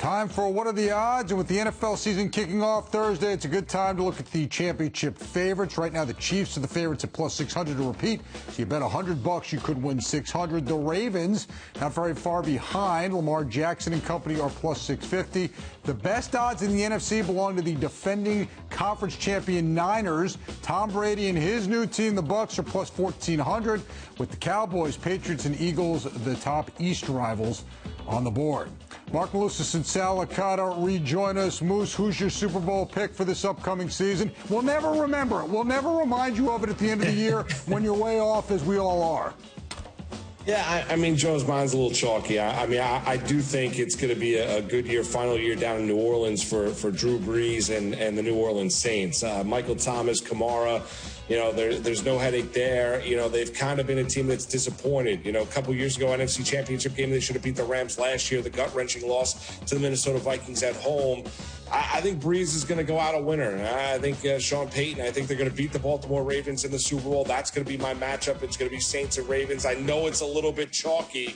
Time for What Are the Odds? And with the NFL season kicking off Thursday, it's a good time to look at the championship favorites. Right now, the Chiefs are the favorites at plus 600 to repeat. So you bet $100, you could win 600. The Ravens, not very far behind. Lamar Jackson and company are plus 650. The best odds in the NFC belong to the defending conference champion Niners. Tom Brady and his new team, the Bucs, are plus 1,400. With the Cowboys, Patriots, and Eagles, the top East rivals on the board. Mark Malusis and Sal Licata rejoin us. Moose, who's your Super Bowl pick for this upcoming season? We'll never remember it. We'll never remind you of it at the end of the year when you're way off, as we all are. Yeah, I mean, Joe's mind's a little chalky. I do think it's going to be a good year, final year down in New Orleans for Drew Brees and the New Orleans Saints. Michael Thomas, Kamara, there's no headache there. They've kind of been a team that's disappointed. A couple years ago, NFC Championship game, they should have beat the Rams last year. The gut-wrenching loss to the Minnesota Vikings at home. I think Brees is going to go out a winner. I think Sean Payton, I think they're going to beat the Baltimore Ravens in the Super Bowl. That's going to be my matchup. It's going to be Saints and Ravens. I know it's a little bit chalky,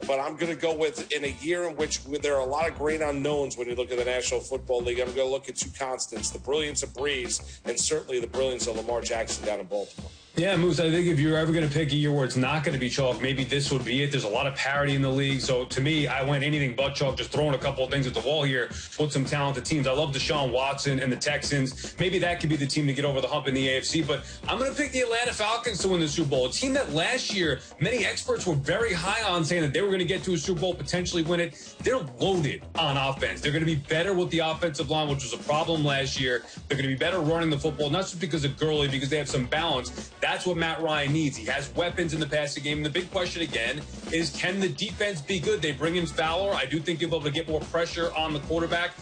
but I'm going to go with, in a year in which there are a lot of great unknowns when you look at the National Football League, I'm going to look at two constants, the brilliance of Brees and certainly the brilliance of Lamar Jackson down in Baltimore. Yeah, Moose, I think if you're ever going to pick a year where it's not going to be chalk, maybe this would be it. There's a lot of parity in the league. So to me, I went anything but chalk, just throwing a couple of things at the wall here with some talented teams. I love Deshaun Watson and the Texans. Maybe that could be the team to get over the hump in the AFC. But I'm going to pick the Atlanta Falcons to win the Super Bowl, a team that last year many experts were very high on, saying that they were going to get to a Super Bowl, potentially win it. They're loaded on offense. They're going to be better with the offensive line, which was a problem last year. They're going to be better running the football, not just because of Gurley, because they have some balance. That's what Matt Ryan needs. He has weapons in the passing game. And the big question again is, can the defense be good? They bring in Fowler. I do think they'll be able to get more pressure on the quarterback.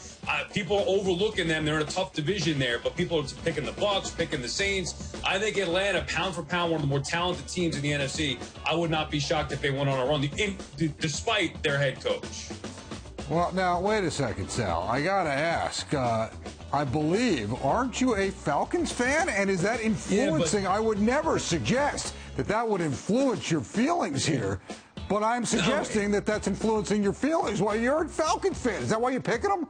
People are overlooking them. They're in a tough division there, but people are picking the Bucs, picking the Saints. I think Atlanta, pound for pound, one of the more talented teams in the NFC. I would not be shocked if they went on a run, despite their head coach. Well, now, wait a second, Sal. I got to ask. I believe, aren't you a Falcons fan? And is that influencing? I would never suggest that would influence your feelings here, but I'm suggesting that that's influencing your feelings. Well, you're a Falcons fan. Is that why you're picking them?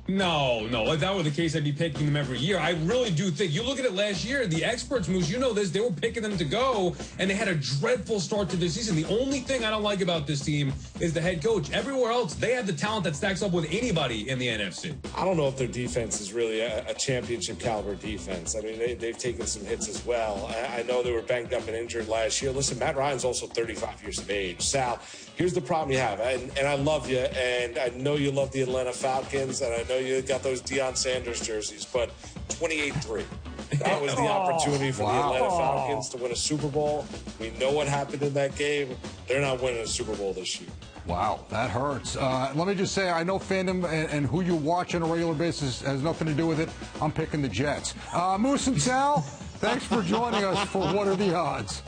No. If that were the case, I'd be picking them every year. I really do think, you look at it last year, the experts, Moose, you know this, they were picking them to go, and they had a dreadful start to the season. The only thing I don't like about this team is the head coach. Everywhere else, they have the talent that stacks up with anybody in the NFC. I don't know if their defense is really a championship caliber defense. I mean, they've taken some hits as well. I know they were banged up and injured last year. Listen, Matt Ryan's also 35 years of age. Sal, here's the problem you have, and I love you, and I know you love the Atlanta Falcons, and I know you got those Deion Sanders jerseys, but 28-3. That was the opportunity for the Atlanta Falcons to win a Super Bowl. We know what happened in that game. They're not winning a Super Bowl this year. Wow, that hurts. Let me just say, I know fandom and who you watch on a regular basis has nothing to do with it. I'm picking the Jets. Moose and Sal, thanks for joining us for What Are the Odds?